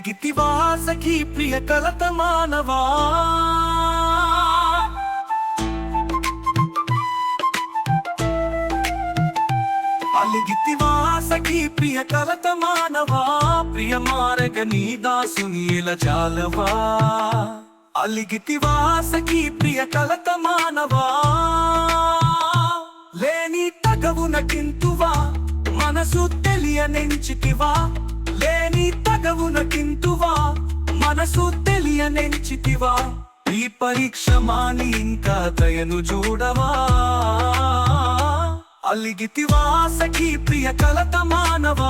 ಅಲಿಗಿತಿವಾ ಸಖಿ ಪ್ರಿಯ ಕಲತ ಮಾನವಾ ಅಲಿಗಿತಿವಾ ಸಖಿ ಪ್ರಿಯ ಕಲತ ಮಾನವಾ ಪ್ರಿಯ ಮಾರಗ ನೀ ದಾಸುನಿ ಎಲ ಜಾಲವಾ ಅಲಿಗಿತಿವಾ ಸಖಿ ಪ್ರಿಯ ಕಲತ ಮಾನವಾ లేని తగవున కింతువా మనసు తెలియనెంచితివా లేని తగవున కింతువా మనసు తెలియనెంచితివా ఈ పరీక్ష మాని ఇంకా దయను చూడవా అలిగితివా సఖీ ప్రియ కలత మానవా